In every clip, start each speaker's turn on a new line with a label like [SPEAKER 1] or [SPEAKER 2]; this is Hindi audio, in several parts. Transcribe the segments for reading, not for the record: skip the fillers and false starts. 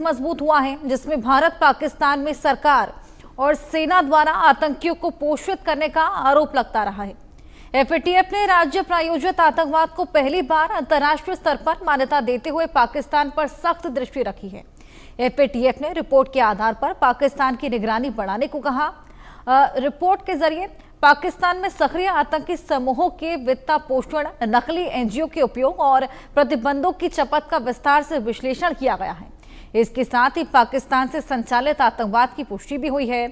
[SPEAKER 1] मजबूत हुआ है, जिसमें भारत पाकिस्तान में सरकार और सेना द्वारा आतंकियों को पोषित करने का आरोप लगता रहा है। एफएटीएफ ने राज्य प्रायोजित आतंकवाद को पहली बार अंतर्राष्ट्रीय स्तर पर मान्यता देते हुए पाकिस्तान पर सख्त दृष्टि रखी है। एफएटीएफ ने रिपोर्ट के आधार पर पाकिस्तान की निगरानी बढ़ाने को कहा। रिपोर्ट के जरिए पाकिस्तान में सक्रिय आतंकी समूहों के वित्त पोषण, नकली एनजीओ के उपयोग और प्रतिबंधों की चपत का विस्तार से विश्लेषण किया गया है। इसके साथ ही पाकिस्तान से संचालित आतंकवाद की पुष्टि भी हुई है।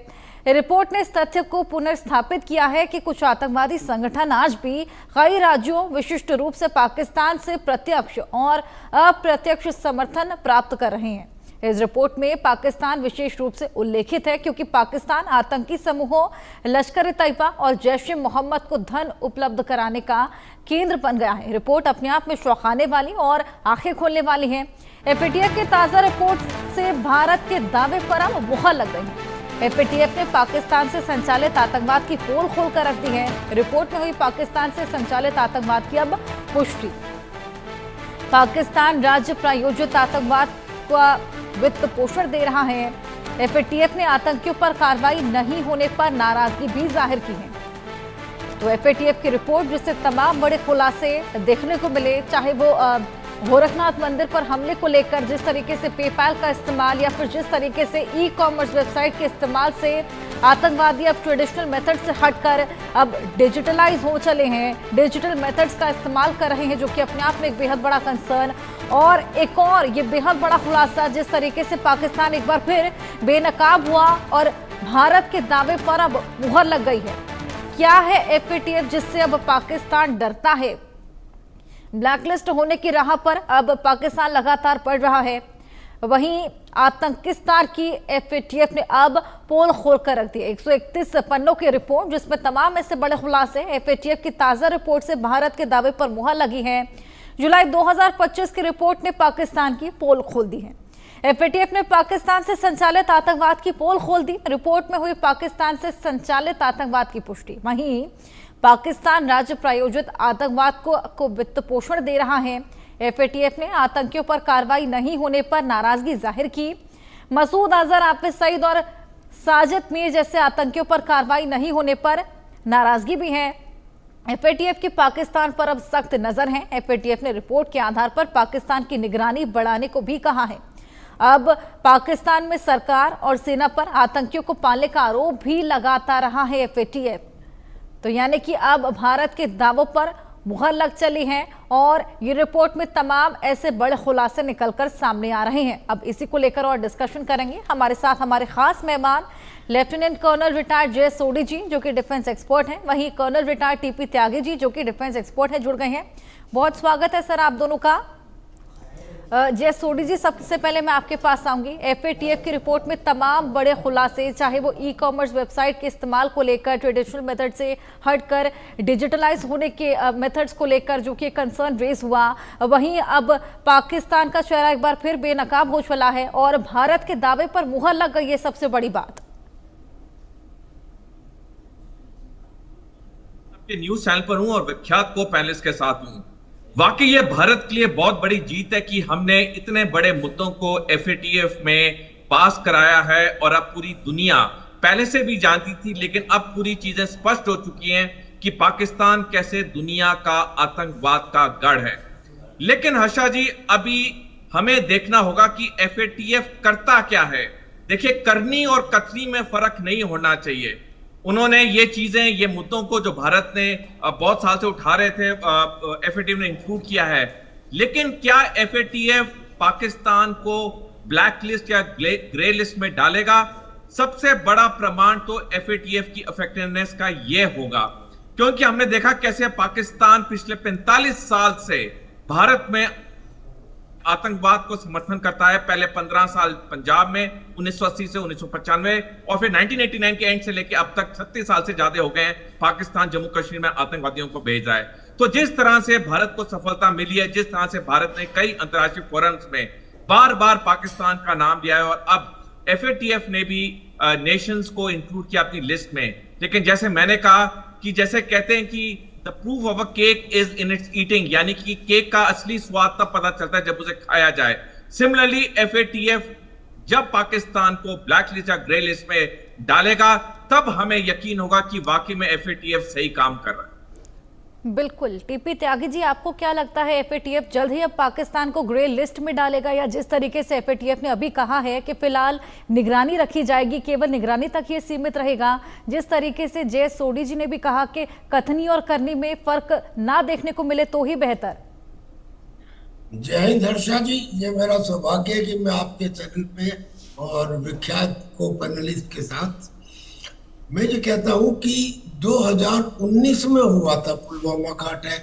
[SPEAKER 1] रिपोर्ट ने इस तथ्य को पुनर्स्थापित किया है कि कुछ आतंकवादी संगठन आज भी कई राज्यों, विशिष्ट रूप से पाकिस्तान से प्रत्यक्ष और अप्रत्यक्ष समर्थन प्राप्त कर रहे हैं। इस रिपोर्ट में पाकिस्तान विशेष रूप से उल्लेखित है क्योंकि पाकिस्तान आतंकी समूहों, लश्कर-ए-तैयबा और जैश-ए-मोहम्मद को धन उपलब्ध कराने का केंद्र बन गया है। रिपोर्ट अपने आप में चौंकाने वाली और आंखें खोलने वाली है। एफएटीएफ की ताजा रिपोर्ट से भारत के दावे पर अब मुहर लग गई है। एफएटीएफ ने पाकिस्तान से संचालित आतंकवाद की पोल खोलकर रख दी है। रिपोर्ट में हुई पाकिस्तान से संचालित आतंकवाद की अब पुष्टि। पाकिस्तान राज्य प्रायोजित आतंकवाद का वित्त पोषण दे रहा है। एफएटीएफ ने आतंकियों पर कार्रवाई नहीं होने पर नाराजगी भी जाहिर की है। तो एफएटीएफ की रिपोर्ट, जिससे तमाम बड़े खुलासे देखने को मिले, चाहे वो गोरखनाथ मंदिर पर हमले को लेकर जिस तरीके से पेपैल का इस्तेमाल या फिर जिस तरीके से ई कॉमर्स वेबसाइट के इस्तेमाल से आतंकवादी अब ट्रेडिशनल मेथड से हटकर अब डिजिटलाइज हो चले हैं, डिजिटल मेथड्स का इस्तेमाल कर रहे हैं, जो कि अपने आप में एक बेहद बड़ा कंसर्न। और एक और ये बेहद बड़ा खुलासा, जिस तरीके से पाकिस्तान एक बार फिर बेनकाब हुआ और भारत के दावे पर अब मुहर लग गई है। क्या है एफएटीएफ जिससे अब पाकिस्तान डरता है? ब्लैकलिस्ट होने की राह पर अब पाकिस्तान लगातार बढ़ रहा है। वहीं आतंकिस्तान की एफएटीएफ ने अब पोल खोलकर रख दी। 131 पन्नों की रिपोर्ट, जिसमें तमाम ऐसे बड़े खुलासे। एफएटीएफ की ताजा रिपोर्ट से भारत के दावे पर मुहर लगी है। जुलाई 2025 की रिपोर्ट ने पाकिस्तान की पोल खोल दी है। एफएटीएफ ने पाकिस्तान से संचालित आतंकवाद की पोल खोल दी। रिपोर्ट में हुई पाकिस्तान से संचालित आतंकवाद की पुष्टि। वहीं पाकिस्तान राज्य प्रायोजित आतंकवाद को वित्त पोषण दे रहा है। एफएटीएफ ने आतंकियों पर कार्रवाई नहीं होने पर नाराजगी जाहिर की। मसूद अजहर, हाफिज सईद और साजिद मीर जैसे आतंकियों पर कार्रवाई नहीं होने पर नाराजगी भी है। एफएटीएफ की पाकिस्तान पर अब सख्त नजर है। एफएटीएफ ने रिपोर्ट के आधार पर पाकिस्तान की निगरानी बढ़ाने को भी कहा है। अब पाकिस्तान में सरकार और सेना पर आतंकियों को पालने का आरोप भी लगाता रहा है एफएटीएफ। तो यानी कि अब भारत के दावों पर मुहर लग चली है और ये रिपोर्ट में तमाम ऐसे बड़े खुलासे निकलकर सामने आ रहे हैं। अब इसी को लेकर और डिस्कशन करेंगे। हमारे साथ हमारे खास मेहमान लेफ्टिनेंट कर्नल रिटायर्ड जे सोडी जी, जो कि डिफेंस एक्सपर्ट हैं, वहीं colonel retired TP Tyagi ji, जो कि डिफेंस एक्सपर्ट हैं, जुड़ गए हैं। बहुत स्वागत है सर आप दोनों का। जय सोडी जी, सबसे पहले मैं आपके पास आऊंगी। एफएटीएफ की रिपोर्ट में तमाम बड़े खुलासे, चाहे वो ई कॉमर्स वेबसाइट के इस्तेमाल को लेकर, ट्रेडिशनल मेथड से हटकर डिजिटलाइज होने के मेथड्स को लेकर जो कि कंसर्न रेज हुआ। वहीं अब पाकिस्तान का चेहरा एक बार फिर बेनकाब हो चला है और भारत के दावे पर मुहर लग गई है। सबसे बड़ी बात,
[SPEAKER 2] न्यूज चैनल पर हूं और विख्यात को पैनलिस्ट के साथ हूं। वाकई ये भारत के लिए बहुत बड़ी जीत है कि हमने इतने बड़े मुद्दों को एफएटीएफ में पास कराया है और अब पूरी दुनिया पहले से भी जानती थी, लेकिन अब पूरी चीजें स्पष्ट हो चुकी हैं कि पाकिस्तान कैसे दुनिया का आतंकवाद का गढ़ है। लेकिन हर्षा जी, अभी हमें देखना होगा कि एफएटीएफ करता क्या है। देखिए, करनी और कथनी में फर्क नहीं होना चाहिए। उन्होंने ये चीजें, ये मुद्दों को जो भारत ने बहुत साल से उठा रहे थे, एफएटीएफ ने इंक्लूड किया है। लेकिन क्या एफएटीएफ पाकिस्तान को ब्लैक लिस्ट या ग्रे लिस्ट में डालेगा? सबसे बड़ा प्रमाण तो एफएटीएफ की इफेक्टिवनेस का ये होगा, क्योंकि हमने देखा कैसे पाकिस्तान पिछले 45 साल से भारत में आतंकवाद को समर्थन करता है। पहले 15 साल पंजाब में 1980 से 1995 और फिर 1989 के एंड से लेकर अब तक 36 साल से ज्यादा हो गए हैं पाकिस्तान जम्मू कश्मीर में आतंकवादियों को भेज रहा है। तो जिस तरह से भारत को सफलता मिली है, जिस तरह से भारत ने कई अंतर्राष्ट्रीय फोरम्स में बार बार पाकिस्तान का नाम लिया है और अब एफएटीएफ ने भी नेशंस को इंक्लूड किया अपनी लिस्ट में। लेकिन जैसे मैंने कहा कि जैसे कहते हैं कि the proof of a cake is in its eating, यानी कि केक का असली स्वाद तब पता चलता है जब उसे खाया जाए। सिमिलरली एफएटीएफ जब पाकिस्तान को ब्लैक लिस्ट या ग्रे लिस्ट में डालेगा तब हमें यकीन होगा कि वाकई में एफएटीएफ सही काम कर रहा है।
[SPEAKER 1] बिल्कुल। टीपी त्यागी जी, आपको क्या लगता है एफएटीएफ जल्द ही अब पाकिस्तान को ग्रे लिस्ट में डालेगा, या जिस तरीके से एफएटीएफ ने अभी कहा है कि फिलहाल निगरानी रखी जाएगी, केवल निगरानी तक ये सीमित रहेगा, जिस तरीके से जय सोडी जी ने भी कहा कि कथनी और करनी में फर्क ना देखने को मिले तो ही बेहतर।
[SPEAKER 3] जय हिंद हर्षा जी, ये मेरा सौभाग्य है कि मैं आपके चैनल पे और विख्यात को पैनलिस्ट के साथ मैं ये कहता हूँ कि 2019 में हुआ था पुलवामा का attack.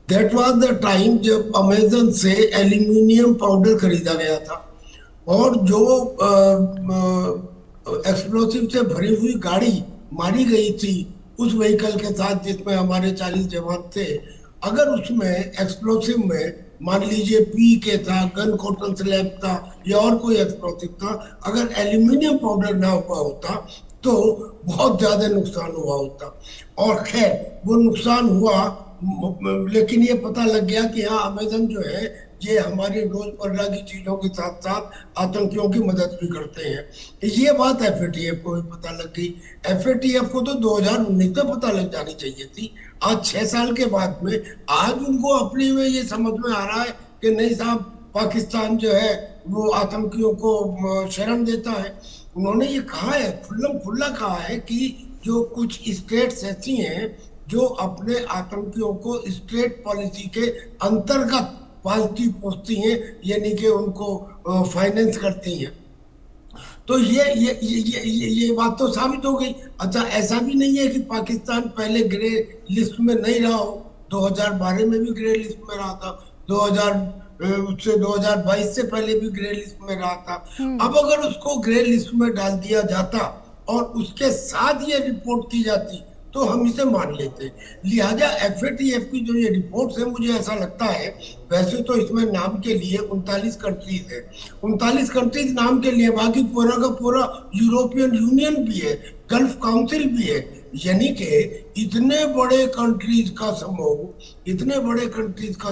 [SPEAKER 3] That was the time जब अमेजन से एल्यूमिनियम पाउडर खरीदा गया था और जो एक्सप्लोसिव से भरी हुई गाड़ी मारी गई थी उस व्हीकल के साथ जिसमें हमारे 40 जवान थे, अगर उसमें एक्सप्लोसिव में मान लीजिए पीके था, गन कॉटन स्लैब था या और कोई एक्सप्लोसिव था, अगर एल्यूमिनियम पाउडर ना हुआ होता तो बहुत ज्यादा नुकसान हुआ होता। और खैर वो नुकसान हुआ, लेकिन ये पता लग गया कि हाँ अमेजन जो है ये हमारी रोजमर्रा की चीजों के साथ साथ आतंकियों की मदद भी करते हैं। ये बात एफएटीएफ को भी पता लग गई। एफएटीएफ को तो 2019 में पता लग जानी चाहिए थी। आज 6 साल के बाद में आज उनको अपने में ये समझ में आ रहा है कि नहीं साहब, पाकिस्तान जो है वो आतंकियों को शरण देता है। उन्होंने ये कहा है, खुल्लम खुल्ला कहा है कि जो कुछ स्टेट्स ऐसी हैं जो अपने आतंकियों को स्टेट पॉलिसी के अंतर्गत पालती पोसती हैं, यानी कि उनको फाइनेंस करती हैं। तो ये बात तो साबित हो गई। अच्छा, ऐसा भी नहीं है कि पाकिस्तान पहले ग्रे लिस्ट में नहीं रहा हो, 2012 में भी ग्रे लिस्ट में रहा था, 2022 से पहले भी ग्रे लिस्ट में रहा था। अब अगर उसको ग्रे लिस्ट में डाल दिया जाता और उसके साथ ये रिपोर्ट की जाती तो हम इसे मान लेते। लिहाजा एफएटीएफ की जो ये रिपोर्ट्स है, मुझे ऐसा लगता है, वैसे तो इसमें नाम के लिए 39 कंट्रीज है, 39 कंट्रीज नाम के लिए, बाकी पूरा का पूरा यूरोपियन यूनियन भी है, गल्फ काउंसिल भी है, यानी कि इतने बड़े कंट्रीज का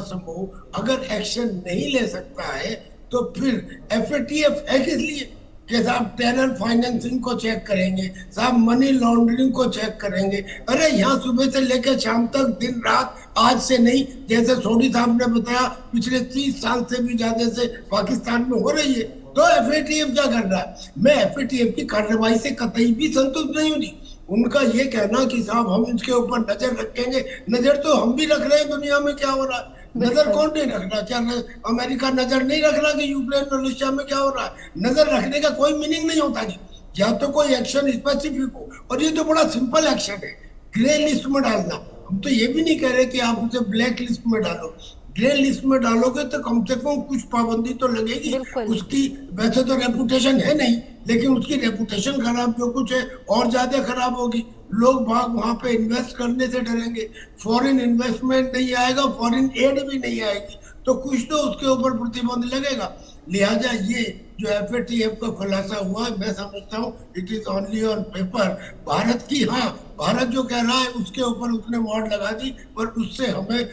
[SPEAKER 3] समूह अगर एक्शन नहीं ले सकता है तो फिर एफएटीएफ है किस लिए? कि साहब टेरर फाइनेंसिंग को चेक करेंगे, साहब मनी लॉन्ड्रिंग को चेक करेंगे। अरे यहाँ सुबह से लेकर शाम तक दिन रात, आज से नहीं, जैसे सोडी साहब ने बताया पिछले 30 साल से भी ज्यादा से पाकिस्तान में हो रही है। तो एफएटीएफ क्या कर रहा है? मैं एफएटीएफ की कार्रवाई से कतई भी संतुष्ट नहीं हूँ। उनका ये कहना कि साहब हम इसके ऊपर नजर रखेंगे, नजर तो हम भी रख रहे हैं, दुनिया में क्या हो रहा है। नजर कौन नहीं रख रहा? क्या अमेरिका नजर नहीं रख रहा कि यूक्रेन और रशिया में क्या हो रहा है? नजर रखने का कोई मीनिंग नहीं होता जी, या तो कोई एक्शन स्पेसिफिक हो, और ये तो बड़ा सिंपल एक्शन है, ग्रे लिस्ट में डालना। हम तो ये भी नहीं कह रहे कि आप उसे ब्लैक लिस्ट में डालो, ग्रे लिस्ट में डालोगे तो कम से कम कुछ पाबंदी तो लगेगी उसकी। वैसे तो रेपुटेशन है नहीं, लेकिन उसकी रेपुटेशन खराब जो कुछ है और ज्यादा खराब होगी। लोग वहां पे इन्वेस्ट करने से डरेंगे, फॉरेन इन्वेस्टमेंट नहीं आएगा, फॉरेन एड भी नहीं आएगी, तो कुछ तो उसके ऊपर प्रतिबंध लगेगा। लिहाजा ये जो एफएटीएफ का खुलासा हुआ है, मैं समझता हूँ it is only on paper. Bharat की, हाँ, भारत जो कह रहा है उसके ऊपर उसने वॉर्ड लगा दी, पर उससे हमें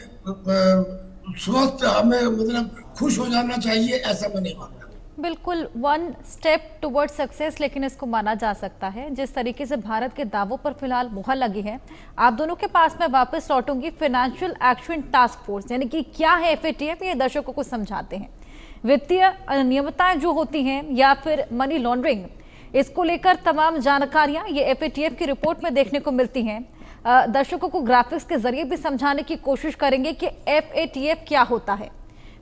[SPEAKER 3] स्वस्थ, हमें मतलब खुश हो जाना चाहिए, ऐसा मैं नहीं मानता।
[SPEAKER 1] बिल्कुल, 1 स्टेप टुवर्ड सक्सेस, लेकिन इसको माना जा सकता है। जिस तरीके से भारत के दावों पर फिलहाल मुहर लगी है, आप दोनों के पास मैं वापस लौटूंगी। फाइनेंशियल एक्शन टास्क फोर्स यानी कि क्या है एफएटीएफ, ये दर्शकों को समझाते हैं। वित्तीय अनियमितताएं जो होती हैं या फिर मनी लॉन्ड्रिंग, इसको लेकर तमाम जानकारियां ये एफएटीएफ की रिपोर्ट में देखने को मिलती हैं। दर्शकों को ग्राफिक्स के जरिए भी समझाने की कोशिश करेंगे कि एफएटीएफ क्या होता है।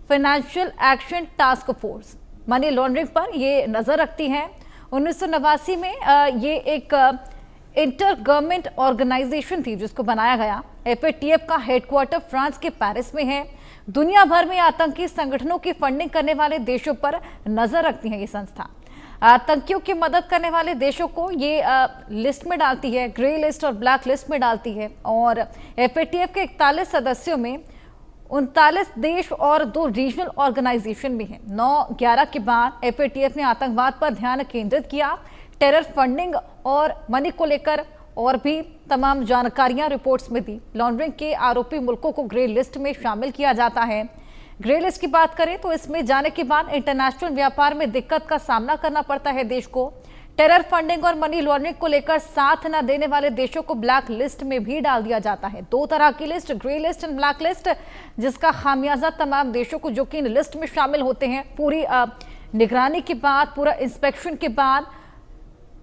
[SPEAKER 1] Financial action task force money laundering पर ये नजर रखती है। 1989 में ये एक इंटर गवर्नमेंट ऑर्गेनाइजेशन थी जिसको बनाया गया। एफएटीएफ का हेडक्वार्टर फ्रांस के पेरिस में है। दुनिया भर में आतंकी संगठनों की फंडिंग करने वाले देशों पर नजर रखती है ये संस्था। आतंकियों की मदद करने वाले देशों को ये लिस्ट में डालती है, ग्रे लिस्ट और ब्लैक लिस्ट में डालती है। और एफएटीएफ के 41 सदस्यों में 39 देश और 2 रीजनल ऑर्गेनाइजेशन भी हैं। 9/11 के बाद एफएटीएफ ने आतंकवाद पर ध्यान केंद्रित किया। टेरर फंडिंग और मनी को लेकर और भी तमाम जानकारियां रिपोर्ट्स में दी। लॉन्ड्रिंग के आरोपी मुल्कों को ग्रे लिस्ट में शामिल किया जाता है। ग्रे लिस्ट की बात करें तो इसमें जाने के बाद इंटरनेशनल व्यापार में दिक्कत का सामना करना पड़ता है देश को। टेरर फंडिंग और मनी लॉन्ड्रिंग को लेकर साथ न देने वाले देशों को ब्लैक लिस्ट में भी डाल दिया जाता है। दो तरह की list, grey list and black list, जिसका खामियाजा तमाम देशों को जो कि इन लिस्ट में शामिल होते हैं पूरी निगरानी के बाद, पूरा इंस्पेक्शन के बाद,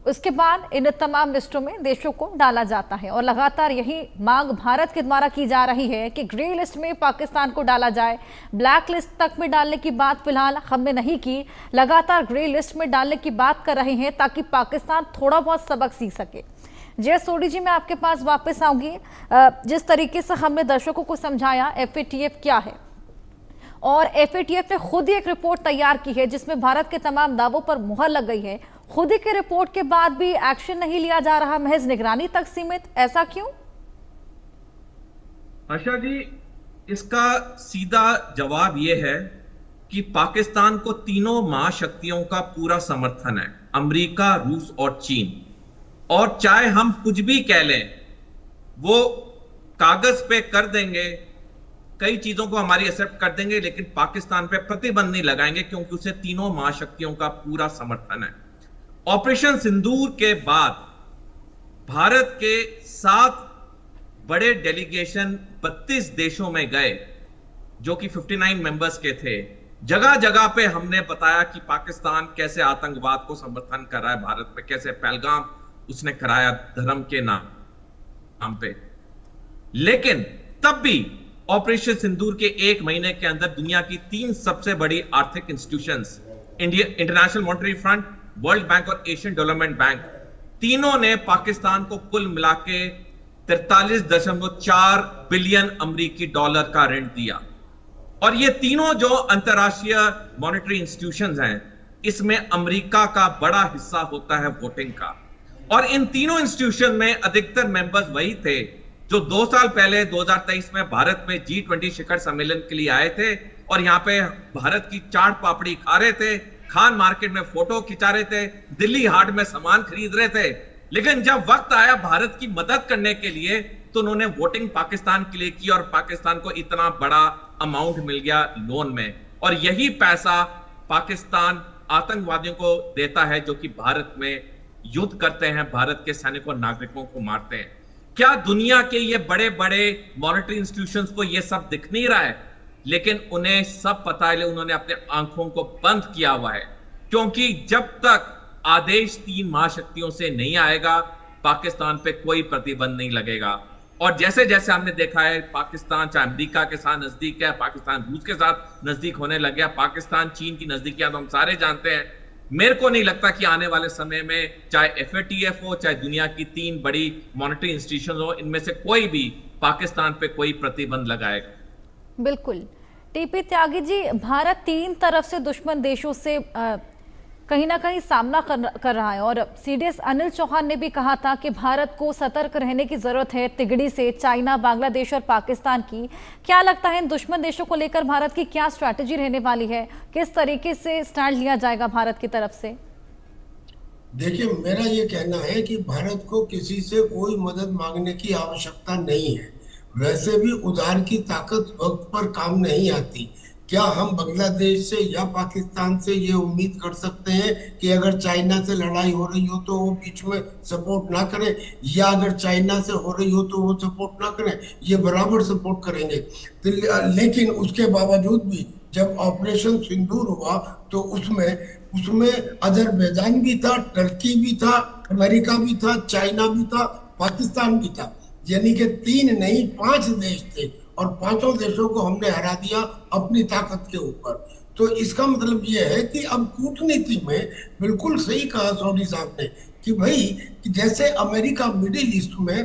[SPEAKER 1] उसके बाद इन तमाम लिस्टों में देशों को डाला जाता है। और लगातार यही मांग भारत के द्वारा की जा रही है कि ग्रे लिस्ट में पाकिस्तान को डाला जाए। ब्लैक लिस्ट तक में डालने की बात फिलहाल हमने नहीं की, लगातार ग्रे लिस्ट में डालने की बात कर रहे हैं ताकि पाकिस्तान थोड़ा बहुत सबक सीख सके। जय सोडी जी, मैं आपके पास वापस आऊंगी। जिस तरीके से हमने दर्शकों को समझाया FATF क्या है, और FATF ने खुद ही एक रिपोर्ट तैयार की है जिसमें भारत के तमाम दावों पर मुहर लग गई है। खुद ही के रिपोर्ट के बाद भी एक्शन नहीं लिया जा रहा, महज निगरानी तक सीमित, ऐसा क्यों?
[SPEAKER 2] आशा जी, इसका सीधा जवाब यह है कि पाकिस्तान को तीनों महाशक्तियों का पूरा समर्थन है, अमेरिका, रूस और चीन। और चाहे हम कुछ भी कह लें, वो कागज पे कर देंगे, कई चीजों को हमारी एक्सेप्ट कर देंगे, लेकिन पाकिस्तान पे प्रतिबंध नहीं लगाएंगे क्योंकि उसे तीनों महाशक्तियों का पूरा समर्थन है। ऑपरेशन सिंदूर के बाद भारत के 7 बड़े डेलीगेशन 32 देशों में गए, जो कि 59 मेंबर्स के थे। जगह जगह पे हमने बताया कि पाकिस्तान कैसे आतंकवाद को समर्थन कर रहा है भारत में, कैसे पहलगाम उसने कराया धर्म के नाम पे। लेकिन तब भी ऑपरेशन सिंदूर के 1 महीने के अंदर दुनिया की 3 सबसे बड़ी आर्थिक institutions, international monetary fund, world bank और एशियन डेवलपमेंट बैंक, तीनों ने पाकिस्तान को कुल मिला के 43.4 बिलियन अमेरिकी डॉलर का ऋण दिया। और ये तीनों जो अंतरराष्ट्रीय मॉनेटरी इंस्टीट्यूशंस हैं, इसमें अमेरिका का बड़ा हिस्सा होता है वोटिंग का। और इन तीनों इंस्टीट्यूशन में अधिकतर मेंबर्स वही थे जो 2 साल पहले 2023 में भारत में G20 शिखर सम्मेलन के लिए आए थे और यहाँ पे भारत की चाट पापड़ी खा रहे थे, खान मार्केट में फोटो खिंचा रहे थे, दिल्ली हाट में सामान खरीद रहे थे। लेकिन जब वक्त आया भारत की मदद करने के लिए तो उन्होंने वोटिंग पाकिस्तान के लिए की और पाकिस्तान को इतना बड़ा अमाउंट मिल गया लोन में। और यही पैसा पाकिस्तान आतंकवादियों को देता है जो कि भारत में युद्ध करते हैं, भारत के सैनिकों और नागरिकों को मारते हैं। क्या दुनिया के ये बड़े बड़े मॉनेटरी इंस्टीट्यूशंस को ये सब दिख नहीं रहा है? लेकिन उन्हें सब पता है, उन्होंने अपने आंखों को बंद किया हुआ है, क्योंकि जब तक आदेश 3 महाशक्तियों से नहीं आएगा पाकिस्तान पे कोई प्रतिबंध नहीं लगेगा। और जैसे जैसे हमने देखा है, पाकिस्तान चाहे अमेरिका के साथ नजदीक है, पाकिस्तान रूस के साथ नजदीक होने लग गया, पाकिस्तान चीन की नजदीकियां तो हम सारे जानते हैं। मेरे को नहीं लगता कि आने वाले समय में चाहे FATF हो, चाहे दुनिया की 3 बड़ी मॉनेटरी इंस्टीट्यूशन हो, इनमें से कोई भी पाकिस्तान पे कोई प्रतिबंध लगाएगा।
[SPEAKER 1] बिल्कुल। TP त्यागी जी, भारत 3 तरफ से दुश्मन देशों से कहीं ना कहीं सामना कर रहा है, और CDS अनिल चौहान ने भी कहा था कि भारत को सतर्क रहने की जरूरत है तिगड़ी से, चाइना, बांग्लादेश और पाकिस्तान की। क्या लगता है इन दुश्मन देशों को लेकर भारत की क्या स्ट्रैटेजी रहने वाली है? किस तरीके से स्टैंड लिया जाएगा भारत की तरफ से?
[SPEAKER 3] देखिए, मेरा ये कहना है कि भारत को किसी से कोई मदद मांगने की आवश्यकता नहीं है। वैसे भी उधार की ताकत वक्त पर काम नहीं आती। क्या हम बांग्लादेश से या पाकिस्तान से ये उम्मीद कर सकते हैं कि अगर चाइना से लड़ाई हो रही हो तो वो बीच में सपोर्ट ना करें, या अगर चाइना से हो रही हो तो वो सपोर्ट ना करें? ये बराबर सपोर्ट करेंगे। लेकिन उसके बावजूद भी जब ऑपरेशन सिंदूर हुआ तो उसमें अजरबैजान भी था, टर्की भी था, अमेरिका भी था, चाइना भी था, पाकिस्तान भी था। यानी कि 3 नहीं 5 देश थे और 5 देशों को हमने हरा दिया अपनी ताकत के ऊपर। तो इसका मतलब यह है कि अब कूटनीति में बिल्कुल सही कहा सोडी साहब ने कि भाई जैसे अमेरिका मिडिल ईस्ट में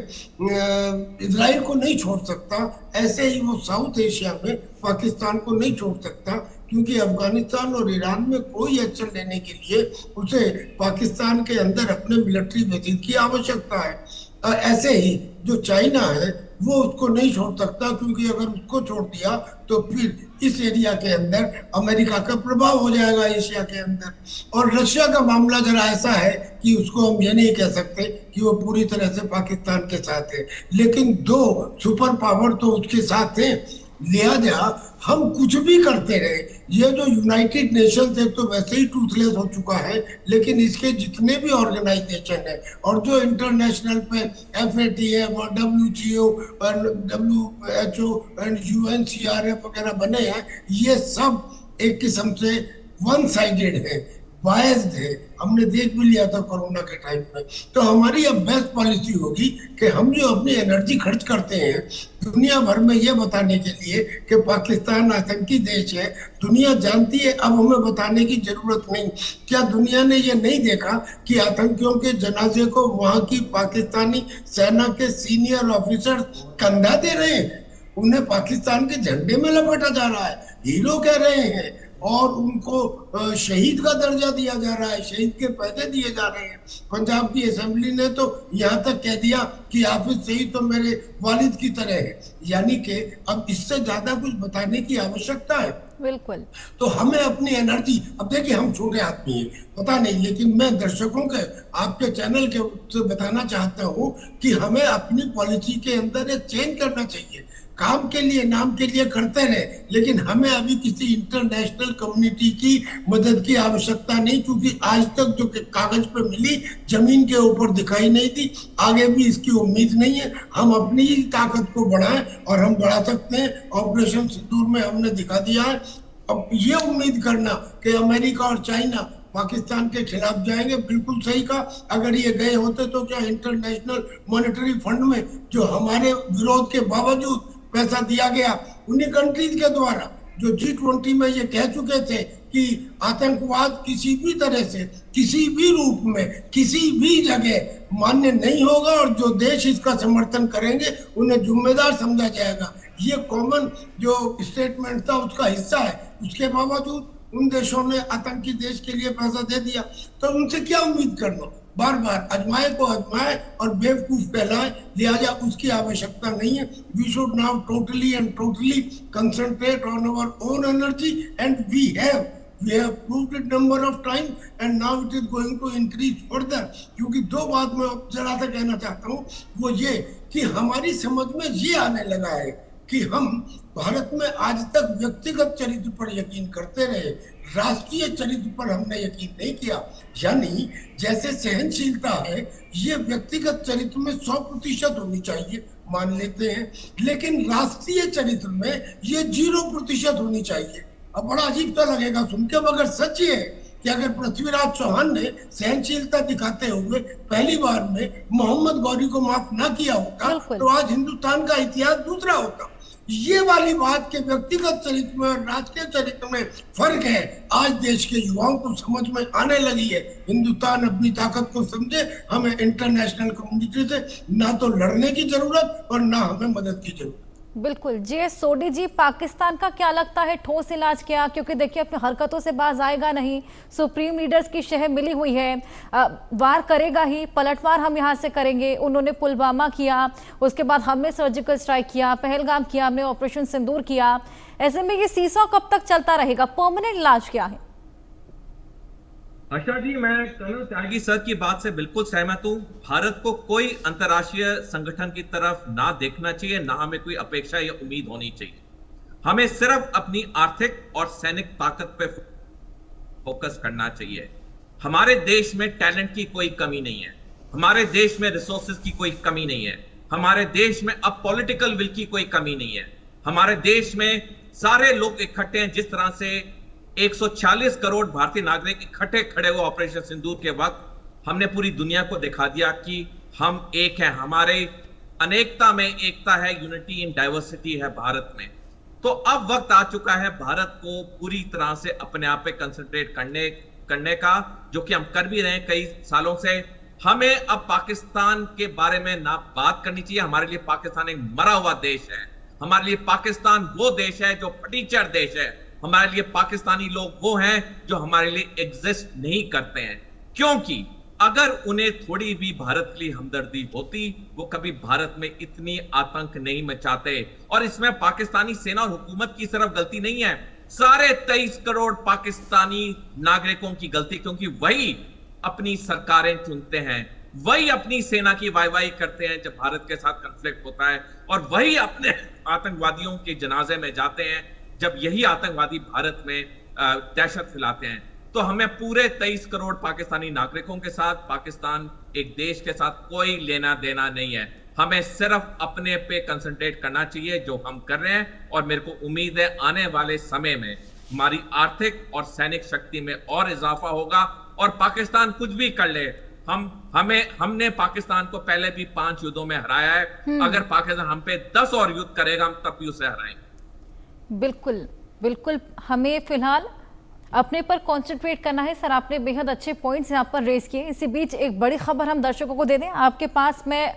[SPEAKER 3] इजराइल को नहीं छोड़ सकता, ऐसे ही वो साउथ एशिया में पाकिस्तान को नहीं छोड़ सकता, क्योंकि अफगानिस्तान और ईरान में कोई एक्शन लेने के लिए उसे पाकिस्तान के अंदर अपने मिलिट्री बेसिस की आवश्यकता है। ऐसे ही जो चाइना है वो उसको नहीं छोड़ सकता, क्योंकि अगर उसको छोड़ दिया तो फिर इस एरिया के अंदर अमेरिका का प्रभाव हो जाएगा एशिया के अंदर। और रशिया का मामला जरा ऐसा है कि उसको हम ये नहीं कह सकते कि वो पूरी तरह से पाकिस्तान के साथ है, लेकिन 2 सुपर पावर तो उसके साथ हैं। लिहाजा हम कुछ भी करते रहे, ये जो यूनाइटेड नेशंस है तो वैसे ही टूथलेस हो चुका है, लेकिन इसके जितने भी ऑर्गेनाइजेशन है और जो इंटरनेशनल पे FATF और WTO और WHO एंड UNCRF वगैरह बने हैं, ये सब एक किस्म से वन साइडेड है, बायस्ड है। हमने देख भी लिया था कोरोना के टाइम में। तो हमारी अब बेस्ट पॉलिसी होगी कि हम जो अपनी एनर्जी खर्च करते हैं दुनिया भर में ये बताने के लिए कि पाकिस्तान आतंकी देश है, दुनिया जानती है, अब हमें बताने की जरूरत नहीं। क्या दुनिया ने ये नहीं देखा कि आतंकियों के जनाजे को वहां की पाकिस्तानी सेना के सीनियर ऑफिसर कंधा दे रहे हैं, उन्हें पाकिस्तान के झंडे में लपेटा जा रहा है, हीरो कह रहे हैं, और उनको शहीद का दर्जा दिया जा रहा है, शहीद के पैसे दिए जा रहे हैं। पंजाब की असेंबली ने तो यहाँ तक कह दिया कि हाफिज सईद तो मेरे वालिद की तरह है। यानी कि अब इससे ज्यादा कुछ बताने की आवश्यकता है?
[SPEAKER 1] बिल्कुल।
[SPEAKER 3] तो हमें अपनी एनर्जी, अब देखिए हम छोटे आदमी हैं, पता नहीं, लेकिन मैं दर्शकों के आपके चैनल के से बताना चाहता हूँ कि हमें अपनी पॉलिसी के अंदर एक चेंज करना चाहिए। काम के लिए नाम के लिए करते रहे, लेकिन हमें अभी किसी इंटरनेशनल कम्युनिटी की मदद की आवश्यकता नहीं, क्योंकि आज तक जो कागज पे मिली जमीन के ऊपर दिखाई नहीं दी, आगे भी इसकी उम्मीद नहीं है। हम अपनी ही ताकत को बढ़ाएं और हम बढ़ा सकते हैं। ऑपरेशन सिंदूर में हमने दिखा दिया है। अब ये उम्मीद करना कि अमेरिका और चाइना पाकिस्तान के खिलाफ जाएंगे, बिल्कुल सही कहा। अगर ये गए होते तो क्या इंटरनेशनल मॉनेटरी फंड में जो हमारे विरोध के बावजूद पैसा दिया गया उन्हीं कंट्रीज के द्वारा जो G20 में ये कह चुके थे कि आतंकवाद किसी भी तरह से, किसी भी रूप में, किसी भी जगह मान्य नहीं होगा, और जो देश इसका समर्थन करेंगे उन्हें जिम्मेदार समझा जाएगा। ये कॉमन जो स्टेटमेंट था उसका हिस्सा है। उसके बावजूद उन देशों ने आतंकी देश के लिए पैसा दे दिया, तो उनसे क्या उम्मीद करना? बार बार अजमाए को अजमाए और बेवकूफ कहलाए, लिहाजा उसकी आवश्यकता नहीं है। We should now totally and totally concentrate on our own energy, and we have proved it number of time and now it is going to increase further। क्योंकि दो बात मैं जरा सा कहना चाहता हूँ, वो ये कि हमारी समझ में ये आने लगा है कि हम भारत में आज तक व्यक्तिगत चरित्र पर यकीन करते रहे, राष्ट्रीय चरित्र पर हमने यकीन नहीं किया। यानी जैसे सहनशीलता है ये व्यक्तिगत चरित्र में 100% होनी चाहिए, मान लेते हैं, लेकिन राष्ट्रीय चरित्र में ये 0% होनी चाहिए। अब बड़ा अजीब तो लगेगा सुन के, मगर सच है कि अगर पृथ्वीराज चौहान ने सहनशीलता दिखाते हुए पहली बार में मोहम्मद गौरी को माफ ना किया होता तो आज हिंदुस्तान का इतिहास दूसरा होता। ये वाली बात के व्यक्तिगत चरित्र में और राष्ट्रीय चरित्र में फर्क है, आज देश के युवाओं को समझ में आने लगी है। हिंदुस्तान अपनी ताकत को समझे, हमें इंटरनेशनल कम्युनिटी से ना तो लड़ने की जरूरत और ना हमें मदद की जरूरत।
[SPEAKER 1] बिल्कुल। जे सोडी जी, पाकिस्तान का क्या लगता है ठोस इलाज क्या? क्योंकि देखिए अपनी हरकतों से बाज आएगा नहीं, सुप्रीम लीडर्स की शह मिली हुई है, वार करेगा ही, पलटवार हम यहाँ से करेंगे। उन्होंने पुलवामा किया, उसके बाद हमने सर्जिकल स्ट्राइक किया, पहलगाम किया, हमने ऑपरेशन सिंदूर किया। ऐसे में ये सीसॉ कब तक चलता रहेगा? परमानेंट इलाज क्या है?
[SPEAKER 2] आशा जी, मैं कर्नल त्यागी सर की बात से बिल्कुल सहमत हूं। भारत को कोई अंतर्राष्ट्रीय संगठन की तरफ ना देखना चाहिए, ना हमें कोई अपेक्षा या उम्मीद होनी चाहिए। हमें सिर्फ अपनी आर्थिक और सैनिक ताकत पे फोकस करना चाहिए। हमारे देश में टैलेंट की कोई कमी नहीं है, हमारे देश में रिसोर्सेज की कोई कमी नहीं है, हमारे देश में अब पॉलिटिकल विल की कोई कमी नहीं है। हमारे देश में सारे लोग इकट्ठे हैं। जिस तरह से 140 करोड़ भारतीय नागरिक इकट्ठे खड़े हुए ऑपरेशन सिंदूर के वक्त हमने पूरी दुनिया को दिखा दिया कि हम एक हैं, हमारे अनेकता में एकता है, यूनिटी इन डाइवर्सिटी है भारत में। तो अब वक्त आ चुका है भारत को पूरी तरह से अपने आप पे कंसंट्रेट करने का, जो कि हम कर भी रहे हैं कई सालों से। हमें अब पाकिस्तान के बारे में ना बात करनी चाहिए। हमारे लिए पाकिस्तान एक मरा हुआ देश है, हमारे लिए पाकिस्तान वो देश है जो फटीचर देश है। हमारे लिए पाकिस्तानी लोग वो हैं जो हमारे लिए एग्जिस्ट नहीं करते हैं, क्योंकि अगर उन्हें थोड़ी भी भारत के लिए हमदर्दी होती वो कभी भारत में इतनी आतंक नहीं मचाते। और इसमें पाकिस्तानी सेना और हुकूमत की सिर्फ गलती नहीं है, सारे 23 करोड़ पाकिस्तानी नागरिकों की गलती, क्योंकि वही अपनी सरकारें चुनते हैं, वही अपनी सेना की वाहवाही करते हैं जब भारत के साथ कॉन्फ्लिक्ट होता है, और वही अपने आतंकवादियों के जनाजे में जाते हैं, जब यही आतंकवादी भारत में दहशत फैलाते हैं, तो हमें पूरे 23 करोड़ पाकिस्तानी नागरिकों के साथ, पाकिस्तान एक देश के साथ कोई लेना देना नहीं है। हमें सिर्फ अपने पे कंसंट्रेट करना चाहिए, जो हम कर रहे हैं। और मेरे को उम्मीद है आने वाले समय में हमारी आर्थिक और सैनिक शक्ति में और इजाफा होगा। और पाकिस्तान कुछ भी कर ले, हमने पाकिस्तान को पहले भी 5 युद्धों में हराया है। अगर पाकिस्तान हम पे 10 और युद्ध करेगा, हम तब भी उसे हराएंगे।
[SPEAKER 1] बिल्कुल बिल्कुल, हमें फिलहाल अपने पर कंसंट्रेट करना है। सर, आपने बेहद अच्छे पॉइंट्स यहाँ पर रेज किए। इसी बीच एक बड़ी खबर हम दर्शकों को दे दें, आपके पास मैं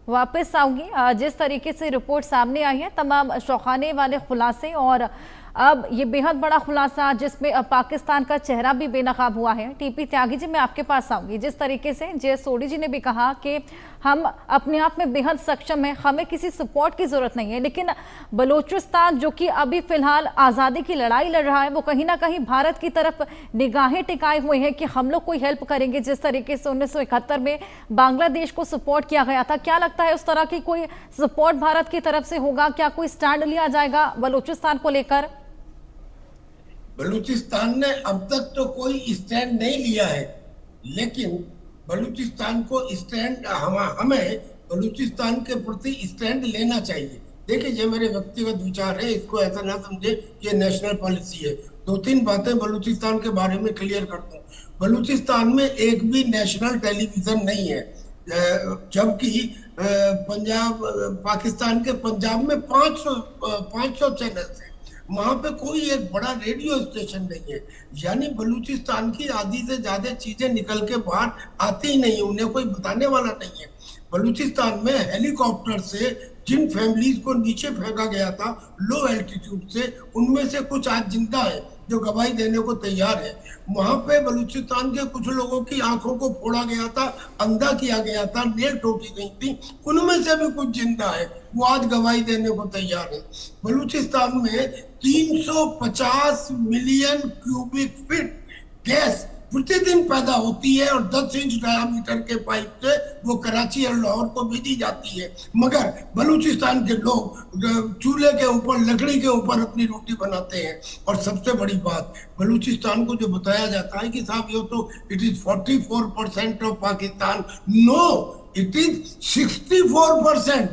[SPEAKER 1] वापस आऊंगी। जिस तरीके से रिपोर्ट सामने आई है, तमाम शौकाने वाले खुलासे, और अब ये बेहद बड़ा खुलासा जिसमें पाकिस्तान का चेहरा भी बेनकाब हुआ है। टीपी त्यागी जी, मैं आपके पास आऊंगी। जिस तरीके से जे सोडी जी ने भी कहा कि हम अपने आप में बेहद सक्षम हैं, हमें किसी सपोर्ट की जरूरत नहीं है, लेकिन बलूचिस्तान जो कि अभी फिलहाल आज़ादी की लड़ाई लड़ रहा है, वो कहीं ना कहीं भारत की तरफ निगाहें टिकाए हुए हैं कि हम लोग कोई हेल्प करेंगे। जिस तरीके से 1971 में बांग्लादेश को सपोर्ट किया गया था, क्या लगता है उस तरह की कोई सपोर्ट भारत की तरफ से होगा? क्या कोई स्टैंड लिया जाएगा बलूचिस्तान को लेकर?
[SPEAKER 3] बलूचिस्तान ने अब तक तो कोई स्टैंड नहीं लिया है, लेकिन बलूचिस्तान को स्टैंड हमें बलूचिस्तान के प्रति स्टैंड लेना चाहिए। देखिए, ये मेरे व्यक्तिगत विचार है, इसको ऐसा ना समझे कि ये नेशनल पॉलिसी है। 2-3 बातें बलूचिस्तान के बारे में क्लियर करता हूँ। बलूचिस्तान में एक भी नेशनल टेलीविजन नहीं है, जबकि पाकिस्तान के पंजाब में 500 चैनल हैं। वहां पे कोई एक बड़ा रेडियो स्टेशन नहीं है। यानी बलूचिस्तान की आधी से ज्यादा चीजें निकल के बाहर आती ही नहीं, उन्हें कोई बताने वाला नहीं है। बलूचिस्तान में हेलीकॉप्टर से जिन फैमिलीज को नीचे फेंका गया था लो एल्टीट्यूड से, उनमें से कुछ आज जिंदा है जो गवाही देने को तैयार है। वहां पे बलूचिस्तान के कुछ लोगों की आंखों को फोड़ा गया था, अंधा किया गया था, नेल ठोकी गई थी, उनमें से भी कुछ जिंदा है, वो आज गवाही देने को तैयार है। बलूचिस्तान में 350 मिलियन क्यूबिक फीट गैस प्रतिदिन पैदा होती है और 10 इंच डायामीटर के पाइप से वो कराची और लाहौर को भेजी जाती है। मगर बलूचिस्तान के लोग चूल्हे के ऊपर, लकड़ी के ऊपर अपनी रोटी बनाते हैं। और सबसे बड़ी बात, बलूचिस्तान को जो बताया जाता है कि साहब ये तो it is 44% of Pakistan, no, it is 64%।